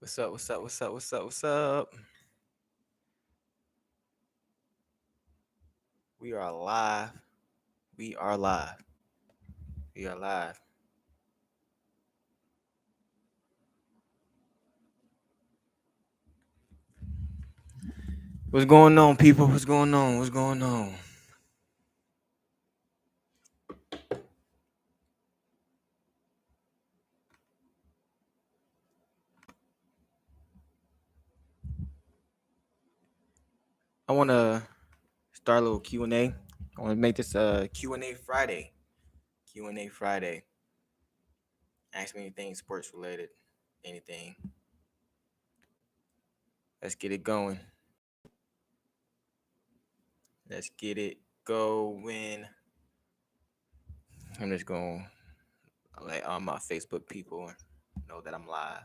What's up? What's up? What's up? What's up? What's up? We are live. We are live. We are live. What's going on, people? What's going on? What's going on? I want to start a little Q&A. I want to make this a Q&A Friday. Q&A Friday. Ask me anything sports related. Anything. Let's get it going. Let's get it going. I'm just going to let all my Facebook people know that I'm live.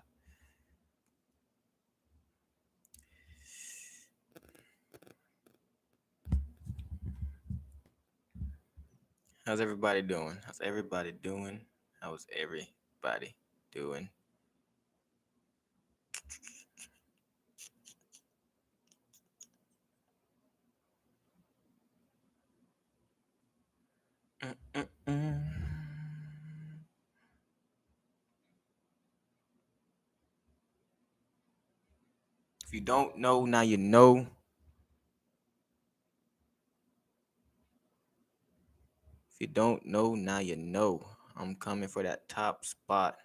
How's everybody doing? How's everybody doing? How's everybody doing? Mm-mm-mm. If you don't know, now you know. If you don't know, now you know. I'm coming for that top spot.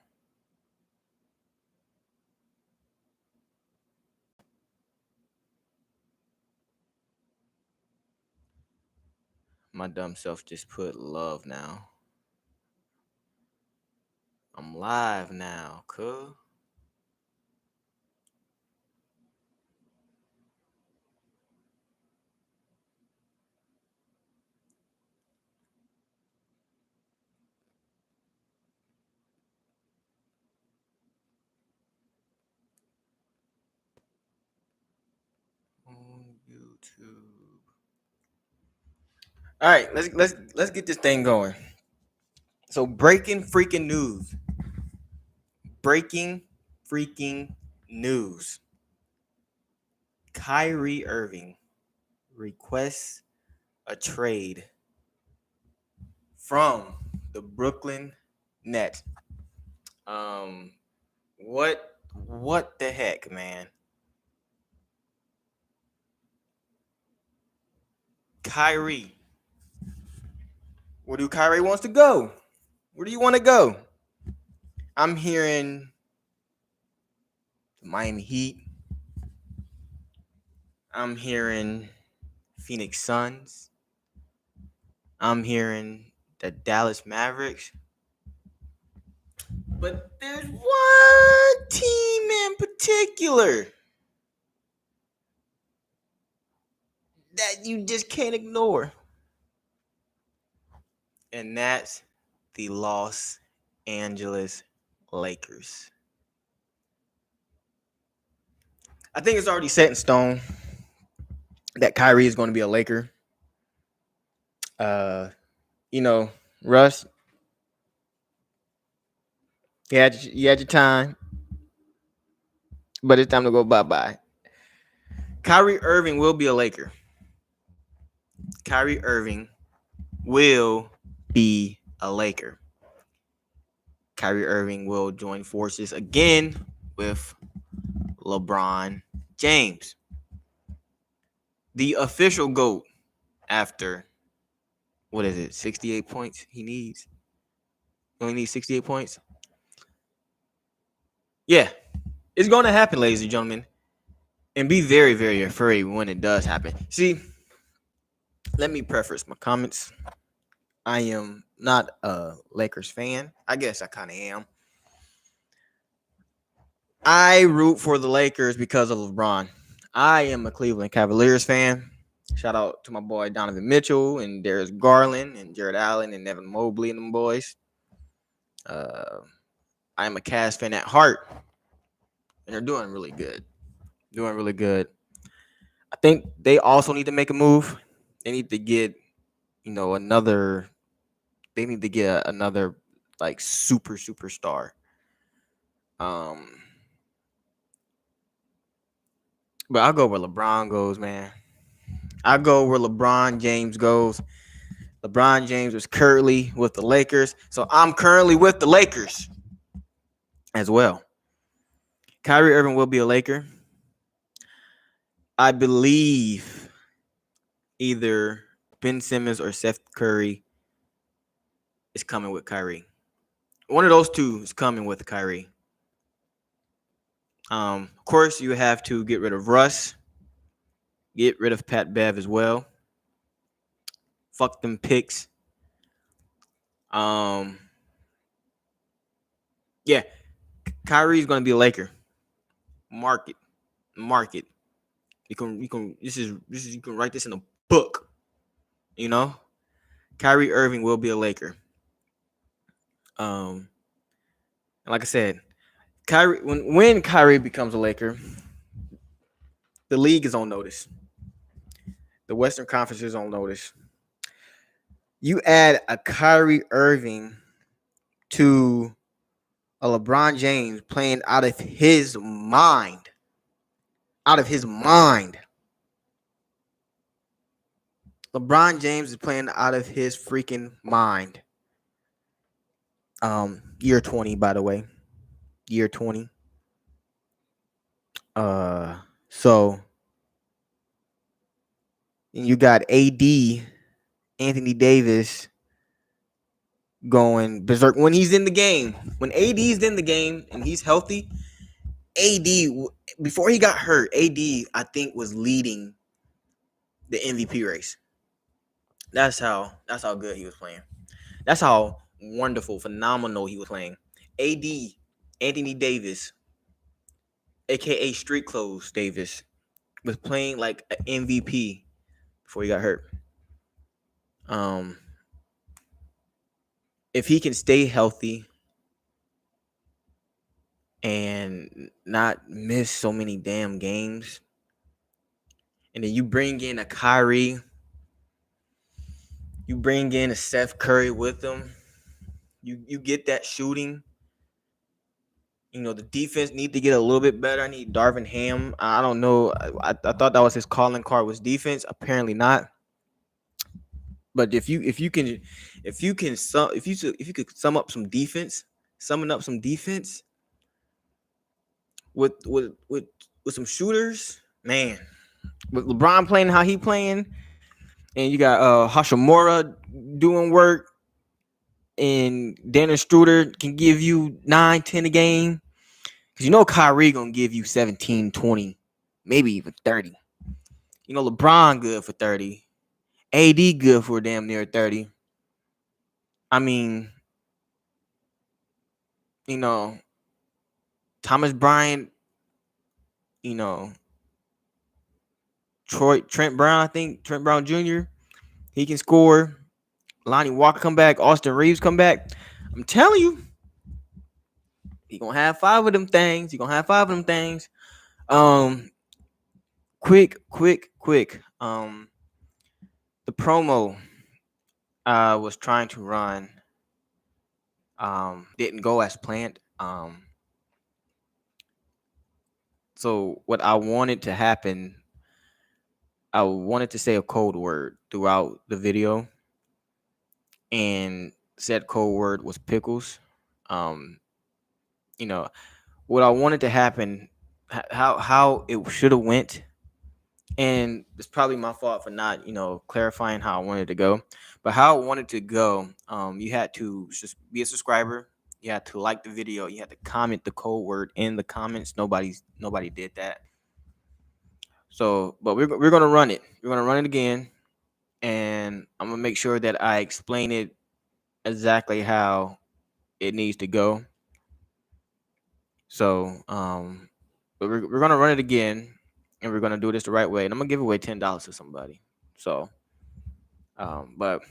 My dumb self just put love now. I'm live now, cuh. On YouTube. All right, let's get this thing going. So breaking freaking news. Breaking freaking news. Kyrie Irving requests a trade from the Brooklyn Nets. Um, what the heck, man? Kyrie, where do Kyrie wants to go? Where do you want to go? I'm hearing the Miami Heat. I'm hearing Phoenix Suns. I'm hearing the Dallas Mavericks. But there's one team in particular that you just can't ignore. And that's the Los Angeles Lakers. I think it's already set in stone that Kyrie is going to be a Laker. Uh, Russ, you had your time, but it's time to go bye-bye. Kyrie Irving will be a Laker. Kyrie Irving will be a Laker. Kyrie Irving will join forces again with LeBron James. The official GOAT after, 68 points he needs? He only needs 68 points? Yeah, it's going to happen, ladies and gentlemen. And be very, very afraid when it does happen. See, let me preface my comments. I am not a Lakers fan. I guess I kind of am. I root for the Lakers because of LeBron. I am a Cleveland Cavaliers fan. Shout out to my boy Donovan Mitchell and Darius Garland and Jared Allen and Evan Mobley and them boys. I am a Cavs fan at heart, and they're doing really good. Doing really good. I think they also need to make a move. They need to get, another. They need to get another like superstar. Um, But I'll go where LeBron goes, man. I go where LeBron James goes. LeBron James was currently with the Lakers, so I'm currently with the Lakers as well. Kyrie Irving will be a Laker. I believe either Ben Simmons or Seth Curry is coming with Kyrie. One of those two is coming with Kyrie. Of course, you have to get rid of Russ, get rid of Pat Bev as well. Fuck them picks. Um, yeah, Kyrie's gonna be a Laker. Mark it. You can. This is. You can write this in a book. You know, Kyrie Irving will be a Laker. And like I said, Kyrie when Kyrie becomes a Laker, the league is on notice. The Western Conference is on notice. You add a Kyrie Irving to a LeBron James playing out of his mind. Out of his mind. LeBron James is playing out of his freaking mind. Year 20, by the way. Year 20. So you got AD, Anthony Davis going berserk when he's in the game. When AD's in the game and he's healthy, AD before he got hurt, AD I think was leading the MVP race. That's how good he was playing. That's how wonderful, phenomenal he was playing. AD, Anthony Davis, aka Street Clothes Davis, was playing like an MVP before he got hurt. If he can stay healthy and not miss so many damn games, and then you bring in a Kyrie, you bring in a Seth Curry with them, you get that shooting. You know, the defense need to get a little bit better. I need Darvin Ham. I don't know. I thought that was his calling card was defense. Apparently not. But if you could sum up some defense, summing up some defense with some shooters, man. With LeBron playing how he playing, and you got Hashimura doing work, and Dennis Struder can give you 9-10 a game. Because you know Kyrie going to give you 17, 20, maybe even 30. You know LeBron good for 30. AD good for damn near 30. I mean, you know, Thomas Bryant, you know, Trent Brown, I think, Trent Brown Jr., he can score. Lonnie Walker come back. Austin Reeves come back. I'm telling you, he gonna have 5 of them things. Quick. The promo I was trying to run didn't go as planned. So what I wanted to happen, I wanted to say a code word throughout the video, and said code word was pickles. You know what I wanted to happen, how it should have went, and it's probably my fault for not clarifying how I wanted to go. But how I wanted to go, you had to just be a subscriber. You had to like the video. You had to comment the code word in the comments. Nobody did that. So, but we're gonna run it. We're gonna run it again, and I'm gonna make sure that I explain it exactly how it needs to go. So, but we're gonna run it again, and we're gonna do this the right way. And I'm gonna give away $10 to somebody. So, but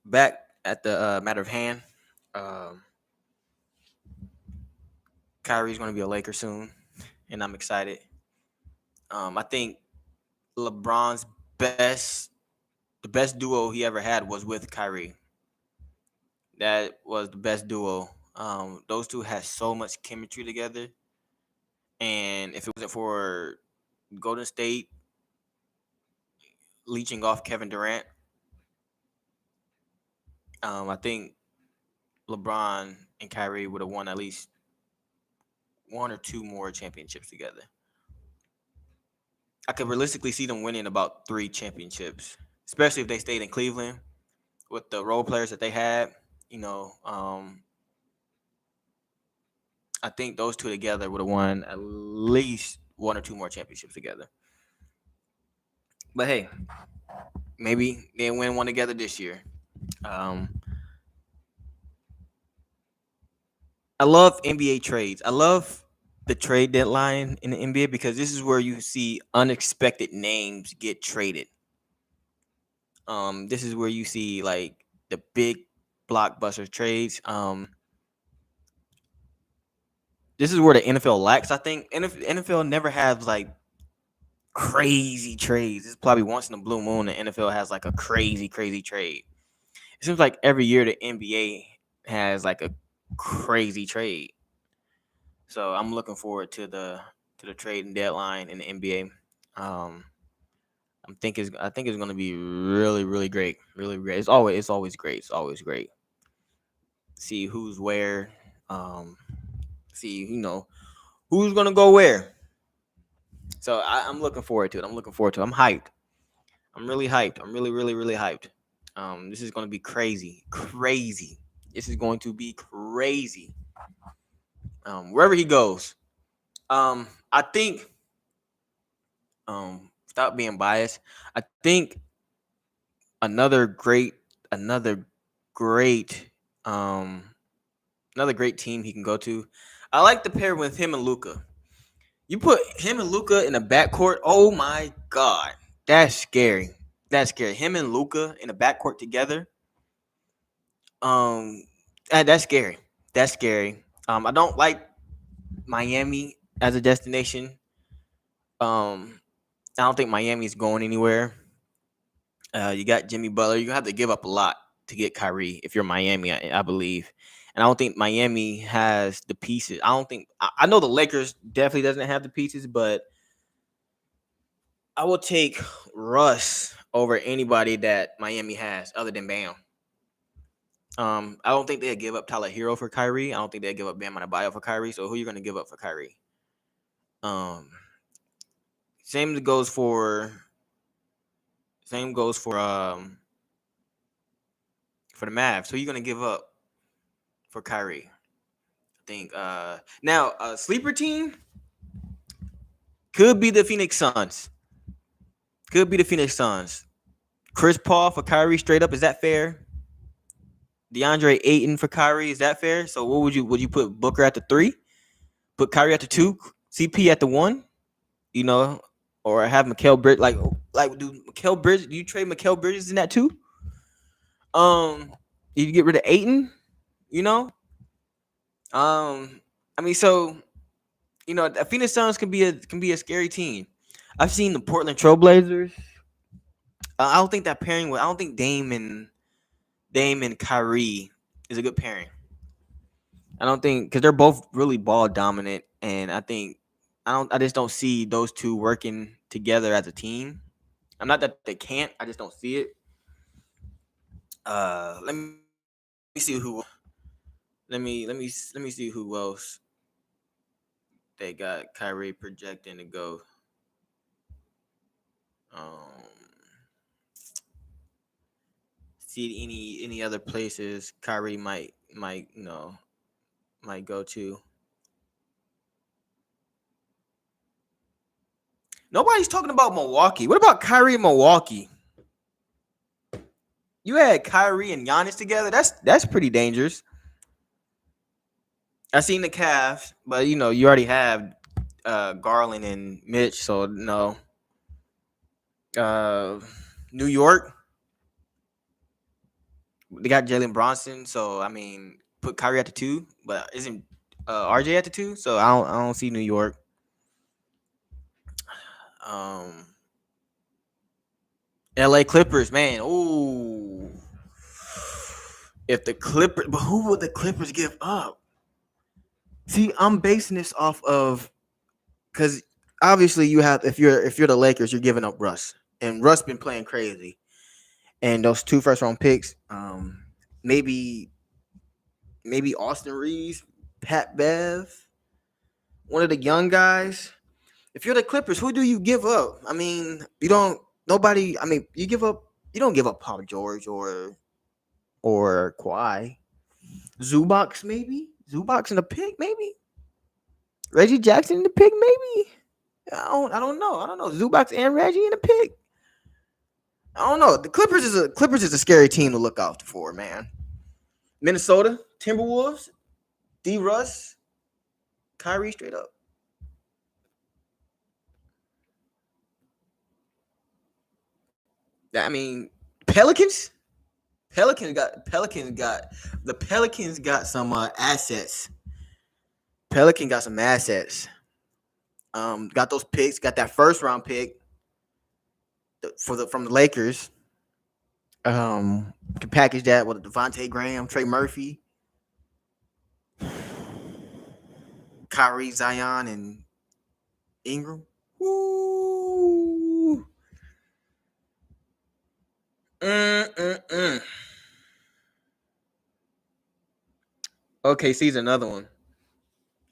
back at the matter of hand, Kyrie's gonna be a Laker soon, and I'm excited. I think LeBron's the best duo he ever had was with Kyrie. That was the best duo. Those two had so much chemistry together, and if it wasn't for Golden State leeching off Kevin Durant. I think LeBron and Kyrie would have won at least one or two more championships together. I could realistically see them winning about 3 championships, especially if they stayed in Cleveland with the role players that they had. You know, I think those two together would have won at least one or two more championships together. But hey, maybe they win one together this year. Um, I love NBA trades. I love the trade deadline in the NBA because this is where you see unexpected names get traded. This is where you see like the big blockbuster trades. This is where the NFL lacks. I think NFL never has like crazy trades. It's probably once in a blue moon the NFL has like a crazy trade. It seems like every year the NBA has like a crazy trade. So I'm looking forward to the trading deadline in the NBA. I think it's going to be really great, really great. It's always great. It's always great. See who's where. See who's going to go where. So I'm looking forward to it. I'm hyped. I'm really hyped. I'm really hyped. This is going to be crazy. This is going to be crazy. Wherever he goes. I think. Without being biased, I think another great, another great, um, another great team he can go to. I like the pair with him and Luca. You put him and Luca in a backcourt. Oh my god, that's scary. That's scary. Him and Luca in a backcourt together. Um, that's scary. That's scary. I don't like Miami as a destination. I don't think Miami's going anywhere. You got Jimmy Butler. You have to give up a lot to get Kyrie if you're Miami, I believe. And I don't think Miami has the pieces. I know the Lakers definitely doesn't have the pieces, but I will take Russ over anybody that Miami has other than Bam. I don't think they'd give up Tyler Hero for Kyrie. I don't think they'd give up Bam Adebayo for Kyrie. So who are you going to give up for Kyrie? Um, same goes for same goes for the Mavs. Who are you going to give up for Kyrie? I think now a sleeper team could be the Phoenix Suns. Could be the Phoenix Suns. Chris Paul for Kyrie straight up. Is that fair? DeAndre Ayton for Kyrie. Is that fair? So what would you put Booker at the 3? Put Kyrie at the 2? CP at the 1? You know, or have Mikal Bridges do you trade Mikal Bridges in that 2? You get rid of Ayton, you know? I mean, so the Phoenix Suns can be a scary team. I've seen the Portland Trailblazers. I don't think that pairing with I don't think Dame and Kyrie is a good pairing. I don't think because they're both really ball dominant, and I just don't see those two working together as a team. I'm not that they can't. I just don't see it. Let me see who. Let me see who else they got Kyrie projecting to go. Um, see any other places Kyrie might go to. Nobody's talking about Milwaukee. What about Kyrie in Milwaukee? You had Kyrie and Giannis together. That's pretty dangerous. I seen the Cavs, but you already have Garland and Mitch, so no. Uh, New York, they got Jalen Bronson, so I mean, put Kyrie at the 2, but isn't RJ at the 2? So I don't see New York. Um, LA Clippers, man. Ooh. If the Clippers, but who would the Clippers give up? See, I'm basing this off of because obviously you have if you're the Lakers, you're giving up Russ, and Russ been playing crazy. And those two first round picks, maybe Austin Reeves, Pat Bev, one of the young guys. If you're the Clippers, who do you give up? I mean, you don't. Nobody. I mean, you give up. You don't give up Paul George or Kawhi. Zubac maybe. Zubac in the pick maybe. Reggie Jackson in the pick maybe. I don't know. I don't know. Zubac and Reggie in the pick. I don't know. The Clippers is a scary team to look out for, man. Minnesota Timberwolves, D Russ, Kyrie straight up. I mean, Pelicans. Pelicans got some assets. Pelican got some assets. Got those picks. Got that first round pick from the Lakers. Can package that with Devontae Graham, Trey Murphy, Kyrie, Zion, and Ingram. Woo! Mm-mm-mm. Okay, sees another one.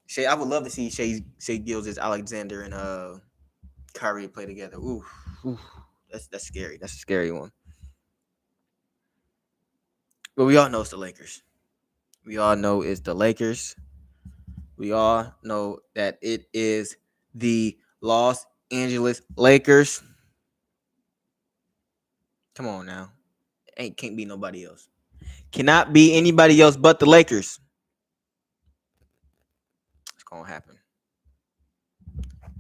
Shay, I would love to see Shay Gilgeous, Alexander, and Kyrie play together. Ooh, ooh, that's scary. That's a scary one. But we all know it's the Lakers. We all know it's the Lakers. We all know that it is the Los Angeles Lakers. Come on now. Can't be nobody else. Cannot be anybody else but the Lakers. It's gonna happen.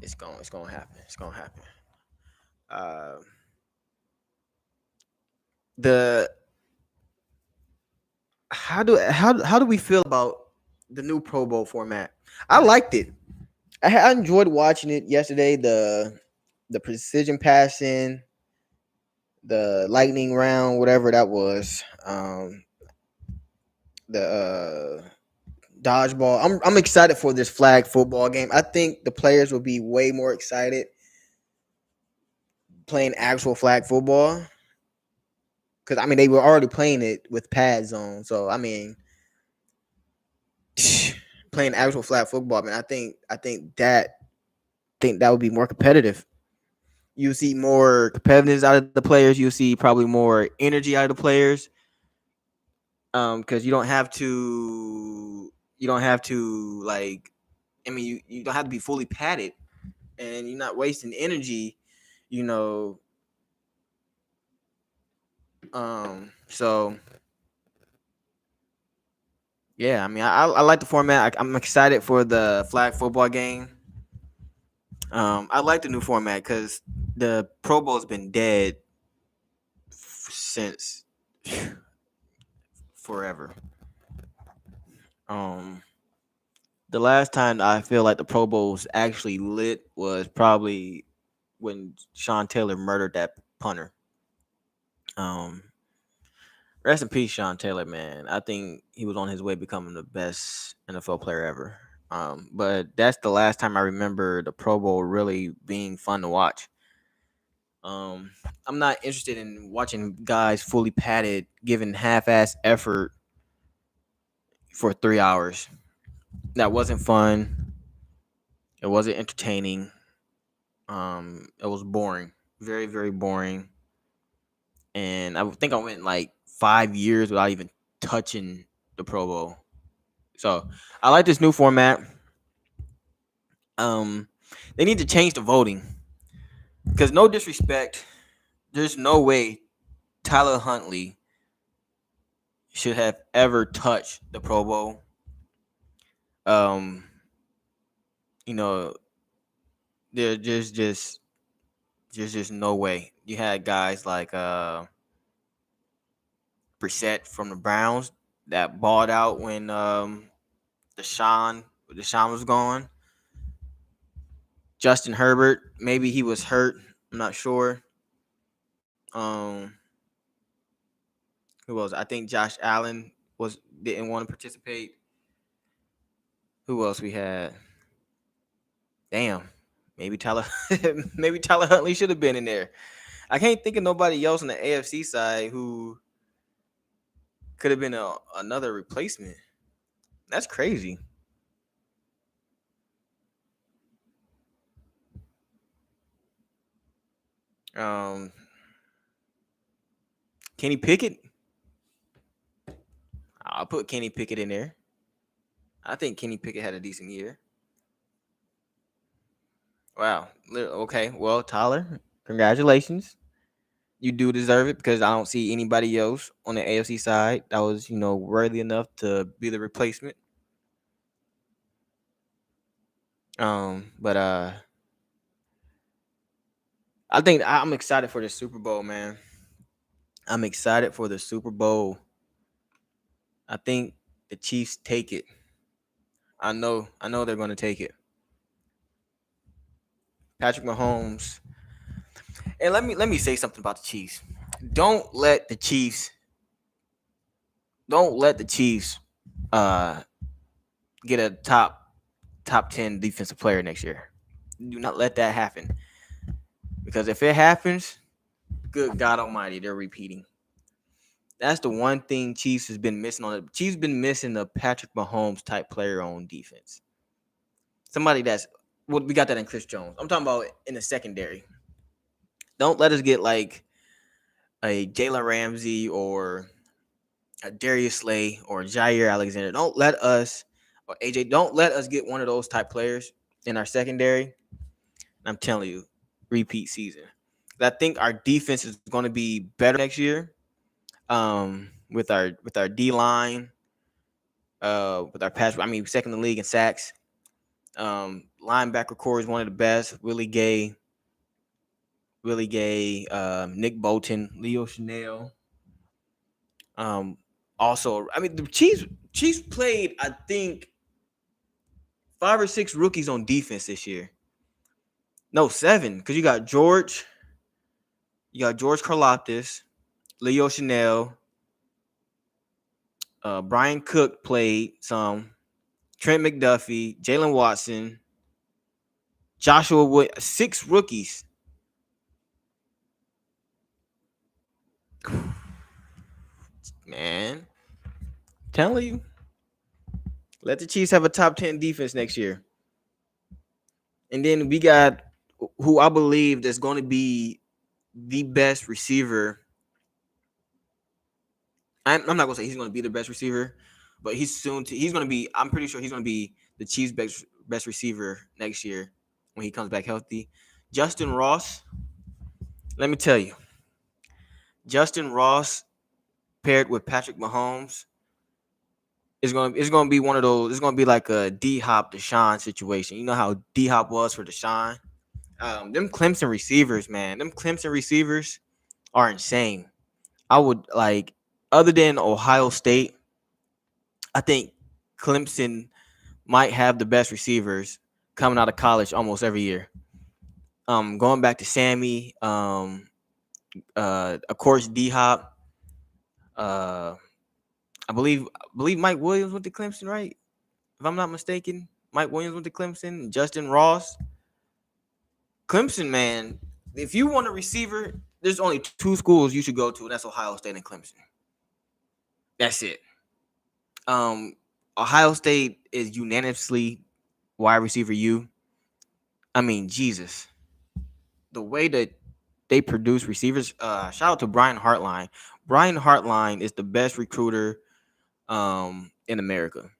It's gonna happen. It's gonna happen. Uh, the how do we feel about the new Pro Bowl format? I liked it. I enjoyed watching it yesterday. The precision passing, the lightning round, whatever that was. The dodgeball. I'm excited for this flag football game. I think the players will be way more excited playing actual flag football because I mean they were already playing it with pads on. So I mean, playing actual flag football, man. I think that would be more competitive. You see more competitiveness out of the players. You see probably more energy out of the players. Because you don't have to like. I mean, you don't have to be fully padded, and you're not wasting energy. You know. So yeah, I mean, I like the format. I'm excited for the flag football game. I like the new format because the Pro Bowl's been dead since forever. Um, the last time I feel like the Pro Bowl was actually lit was probably when Sean Taylor murdered that punter. Um, rest in peace, Sean Taylor, man. I think he was on his way becoming the best NFL player ever. But that's the last time I remember the Pro Bowl really being fun to watch. Um, I'm not interested in watching guys fully padded, giving half-ass effort for 3 hours. That wasn't fun. It wasn't entertaining. It was boring, very, very boring. And I think I went like 5 years without even touching the Pro Bowl. So I like this new format. Um, they need to change the voting because no disrespect, there's no way Tyler Huntley should have ever touched the Pro Bowl. Um, you know, there's just no way. You had guys like Brissett from the Browns that balled out when Deshaun was gone. Justin Herbert, maybe he was hurt. I'm not sure. Um, who else? I think Josh Allen didn't want to participate. Who else we had? Damn. Maybe Tyler, maybe Tyler Huntley should have been in there. I can't think of nobody else on the AFC side who could have been another replacement. That's crazy. Um, Kenny Pickett. I'll put Kenny Pickett in there. I think Kenny Pickett had a decent year. Wow. Okay. Well, Tyler, congratulations. You do deserve it because I don't see anybody else on the AFC side that was, worthy enough to be the replacement. But I think I'm excited for the Super Bowl, man. I'm excited for the Super Bowl. I think the Chiefs take it. I know they're going to take it. Patrick Mahomes. And let me say something about the Chiefs. Don't let the Chiefs don't let the Chiefs uh get a top 10 defensive player next year. Do not let that happen. Because if it happens, good God Almighty, they're repeating. That's the one thing Chiefs has been missing on it. Chiefs been missing a Patrick Mahomes type player on defense. Somebody that's we got that in Chris Jones. I'm talking about in the secondary. Don't let us get like a Jalen Ramsey or a Darius Slay or Jair Alexander. Don't let us or AJ. Don't let us get one of those type players in our secondary. I'm telling you, repeat season. I think our defense is going to be better next year. With our D line, with our pass. I mean, second in the league in sacks. Linebacker core is one of the best. Willie Gay, Nick Bolton, Leo Chanel. Also, I mean, the Chiefs played, I think, 5 or 6 rookies on defense this year. No, 7, because you got George Karlaftis, Leo Chanel, Brian Cook played some, Trent McDuffie, Jalen Watson, Joshua Wood, 6 rookies. Man, telling you, let the Chiefs have a top 10 defense next year. And then we got who I believe is going to be the best receiver. I'm not gonna say he's gonna be the best receiver, but he's gonna be. I'm pretty sure he's gonna be the Chiefs' best receiver next year when he comes back healthy. Justin Ross. Let me tell you, Justin Ross paired with Patrick Mahomes is gonna be one of those. It's gonna be like a D Hop Deshaun situation. You know how D Hop was for Deshaun. Them Clemson receivers, man. Them Clemson receivers are insane. I would like, other than Ohio State, I think Clemson might have the best receivers coming out of college almost every year. Going back to Sammy, of course D Hop, uh, I believe Mike Williams went to Clemson, right? If I'm not mistaken, Mike Williams went to Clemson. Justin Ross, Clemson, man. If you want a receiver, there's only 2 schools you should go to, and that's Ohio State and Clemson. That's it. Um, Ohio State is unanimously wide receiver U. I mean, Jesus, the way that they produce receivers. Shout out to Brian Hartline. Brian Hartline is the best recruiter in America.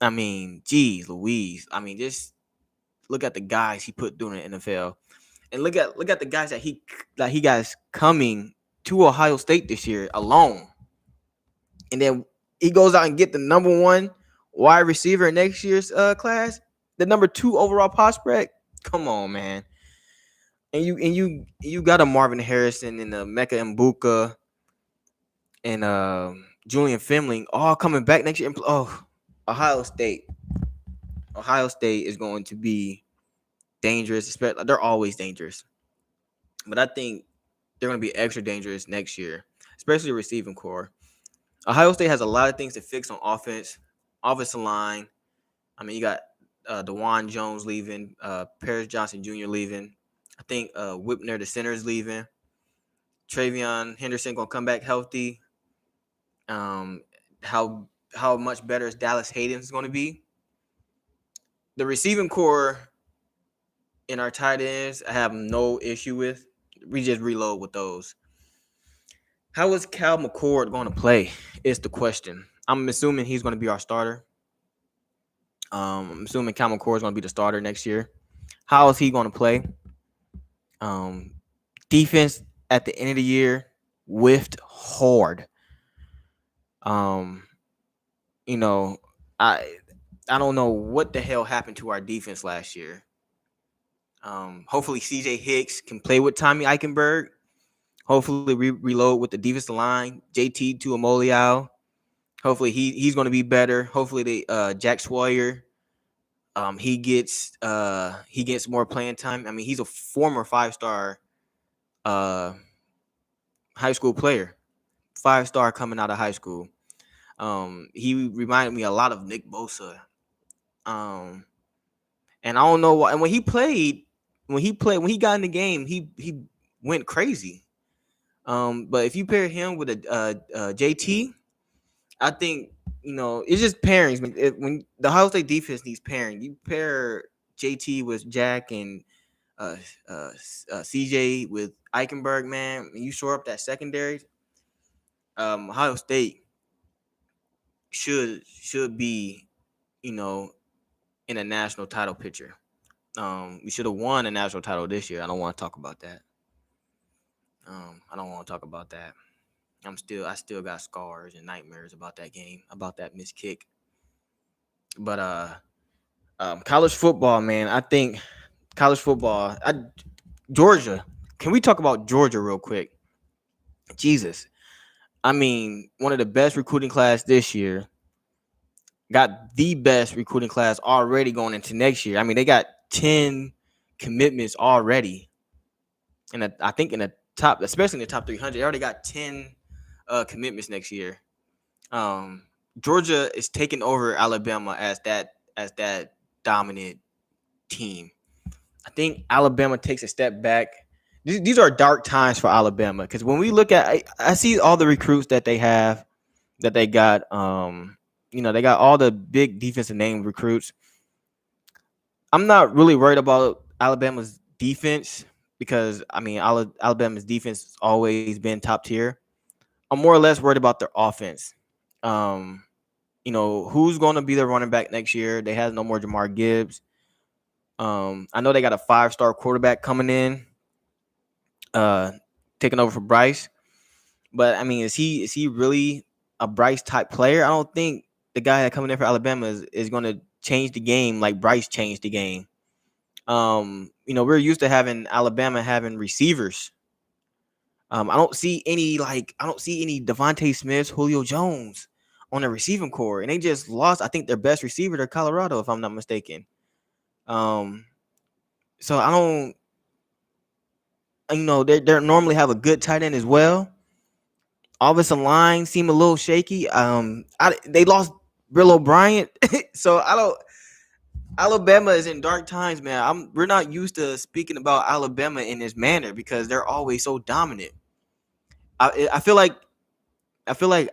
I mean, geez, Louise. I mean, just look at the guys he put doing the NFL, and look at the guys that he guys coming to Ohio State this year alone, and then he goes out and get the number 1 wide receiver in next year's class, the number 2 overall prospect. Come on, man. And you got a Marvin Harrison and a Mecca Mbuka and Julian Finley all coming back next year. Oh, Ohio State. Ohio State is going to be dangerous. They're always dangerous, but I think they're going to be extra dangerous next year, especially the receiving core. Ohio State has a lot of things to fix on offense, offensive line. I mean, you got DeJuan Jones leaving, Paris Johnson Jr. leaving. I think Whipner, the center, is leaving. Travion Henderson gonna come back healthy. Um, how much better is Dallas Hayden's going to be? The receiving core in our tight ends, I have no issue with. We just reload with those. How is Cal McCord going to play? Is the question. I'm assuming he's going to be our starter. I'm assuming Cal McCord is going to be the starter next year. How is he going to play? Um, Defense at the end of the year whiffed hard. Um, you know, I I don't know what the hell happened to our defense last year. Hopefully CJ Hicks can play with Tommy Eichenberg. Hopefully we reload with the defensive line, JT Tuamoliau. Hopefully he's going to be better. Hopefully Jack Sawyer, he gets more playing time. I mean, he's a former 5-star high school player, 5-star coming out of high school. He reminded me a lot of Nick Bosa. And I don't know why. And when he got in the game, he went crazy. But if you pair him with a JT, I think it's just pairings. When the Ohio State defense needs pairing, you pair JT with Jack and CJ with Eichenberg, man. And you shore up that secondary. Ohio State should be, in a national title picture. We should have won a national title this year. I don't want to talk about that. I don't want to talk about that. I still got scars and nightmares about that game, about that missed kick. But college football, man. I think college football. Georgia. Can we talk about Georgia real quick? Jesus. I mean, one of the best recruiting class this year. Got the best recruiting class already going into next year. I mean, they got 10 commitments already. And I think in the top, especially in the top 300, they already got 10 commitments next year. Georgia is taking over Alabama as that dominant team. I think Alabama takes a step back. These are dark times for Alabama because when we look at, I see all the recruits that they have, that they got. They got all the big defensive name recruits. I'm not really worried about Alabama's defense because I mean Alabama's defense has always been top tier. I'm more or less worried about their offense. Who's going to be their running back next year? They have no more Jamar Gibbs. I know they got a 5-star quarterback coming in, taking over for Bryce. But I mean, is he really a Bryce type player? I don't think the guy that coming in for Alabama is going to change the game like Bryce changed the game. We're used to having Alabama having receivers. I don't see any Devontae Smiths, Julio Jones on the receiving core, and they just lost. I think their best receiver to Colorado, if I'm not mistaken. So I don't. They normally have a good tight end as well. Offensive line seem a little shaky. They lost Bill O'Brien, so I don't. Alabama is in dark times, man. We're not used to speaking about Alabama in this manner because they're always so dominant. I feel like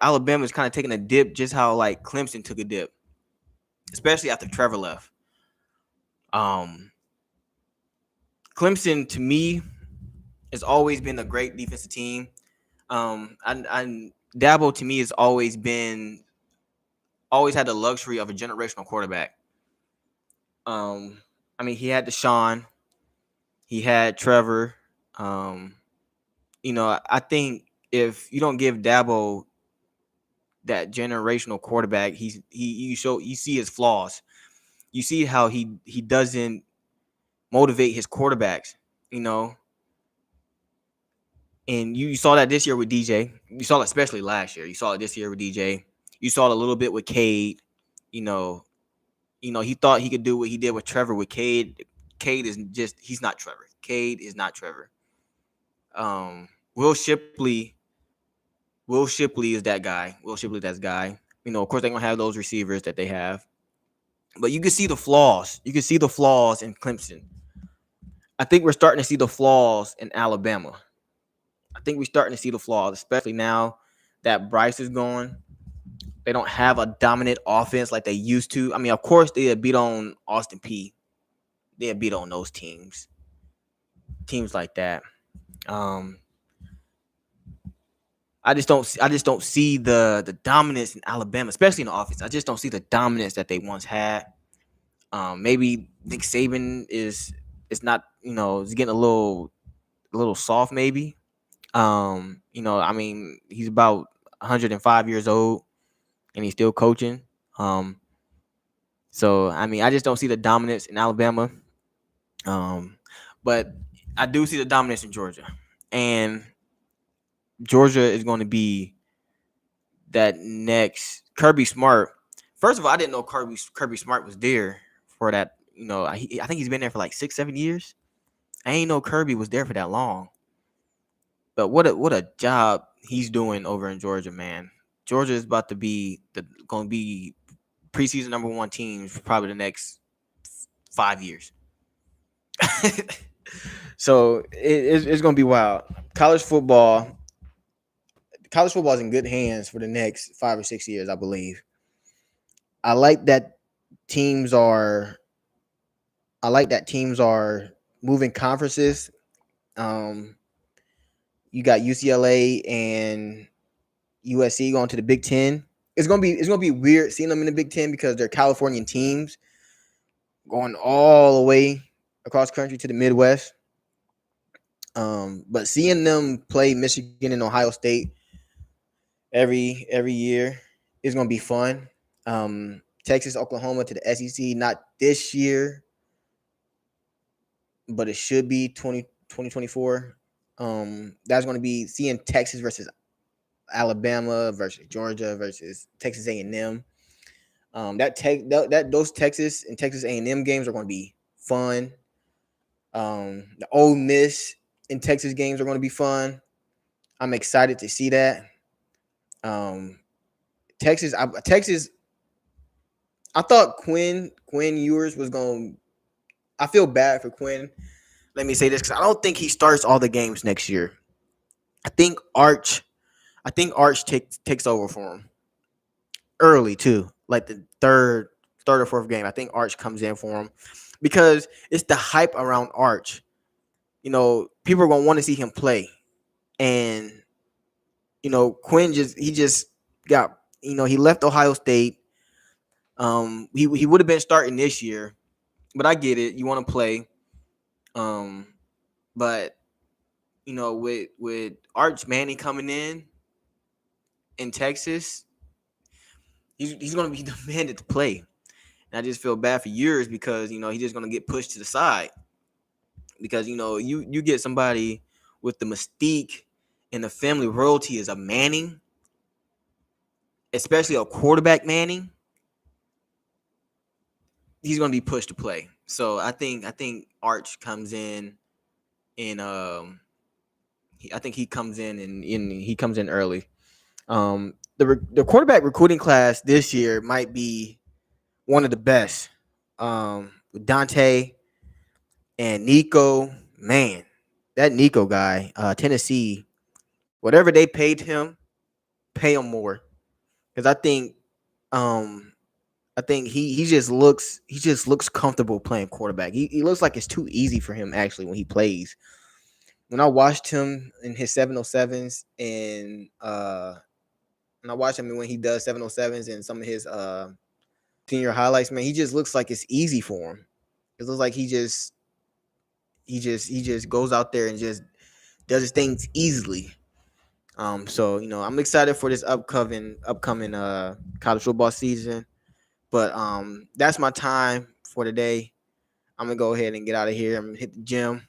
Alabama is kind of taking a dip, just how like Clemson took a dip, especially after Trevor left. Clemson to me has always been a great defensive team. Dabo to me has always had the luxury of a generational quarterback. I mean, he had Deshaun, he had Trevor. I think if you don't give Dabo that generational quarterback, you see his flaws. You see how he doesn't motivate his quarterbacks, And you saw that this year with DJ. You saw it especially last year. You saw it this year with DJ. You saw it a little bit with Cade. He thought he could do what he did with Trevor with Cade. Cade is he's not Trevor. Cade is not Trevor. Will Shipley is that guy. Will Shipley, that guy. Of course they're gonna have those receivers that they have. But you can see the flaws. You can see the flaws in Clemson. I think we're starting to see the flaws in Alabama. I think we're starting to see the flaws, especially now that Bryce is gone. They don't have a dominant offense like they used to. I mean, of course, they had beat on Austin P. They had beat on those teams like that. Um, I just don't see the dominance in Alabama, especially in the offense. I just don't see the dominance that they once had. Maybe Nick Saban is not, is getting a little soft maybe. I mean, he's about 105 years old and he's still coaching. Um, so I mean, I just don't see the dominance in Alabama. But I do see the dominance in Georgia, and Georgia is going to be that next Kirby Smart. First of all, I didn't know Kirby Smart was there for that. I think he's been there for like 6-7 years. I ain't know Kirby was there for that long. But what a job he's doing over in Georgia, man. Georgia is about to be going to be preseason #1 team for probably the next 5 years. So it's going to be wild. College football is in good hands for the next 5 or 6 years, I believe. I like that teams are. I like that teams are moving conferences. You got UCLA and USC going to the Big Ten. It's gonna be weird seeing them in the Big Ten because they're Californian teams going all the way across country to the Midwest. But seeing them play Michigan and Ohio State every year is gonna be fun. Texas, Oklahoma to the SEC, not this year, but it should be 2024. That's going to be seeing Texas versus Alabama versus Georgia versus Texas A&M. Those Texas and Texas A&M games are going to be fun. The Ole Miss and Texas games are going to be fun. I'm excited to see that. Texas. I thought Quinn Ewers was going. I feel bad for Quinn. Let me say this because I don't think he starts all the games next year. I think Arch takes over for him early too, like the third or fourth game. I think Arch comes in for him because it's the hype around Arch. People are gonna want to see him play, and Quinn just got he left Ohio State. He would have been starting this year, but I get it. You want to play, but with Arch Manning coming in Texas, he's going to be demanded to play. And I just feel bad for Ewers because he's just going to get pushed to the side because you get somebody with the mystique and the family royalty as a Manning, especially a quarterback Manning. He's going to be pushed to play. So I think Arch comes in and I think he comes in and he comes in early. The quarterback recruiting class this year might be one of the best. With Dante and Nico, man, that Nico guy, Tennessee, whatever they paid him, pay him more. Because I think he just looks comfortable playing quarterback. He looks like it's too easy for him actually when he plays. When I watched him in his 707s and I watch him when he does 707s and some of his senior highlights, man, he just looks like it's easy for him. It looks like he just goes out there and just does his things easily. So I'm excited for this upcoming college football season. But that's my time for today. I'm gonna go ahead and get out of here. I'm gonna hit the gym.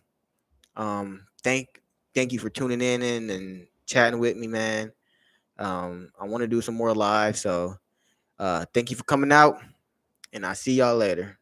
Thank you for tuning in and chatting with me, man. I want to do some more live, so thank you for coming out, and I'll see y'all later.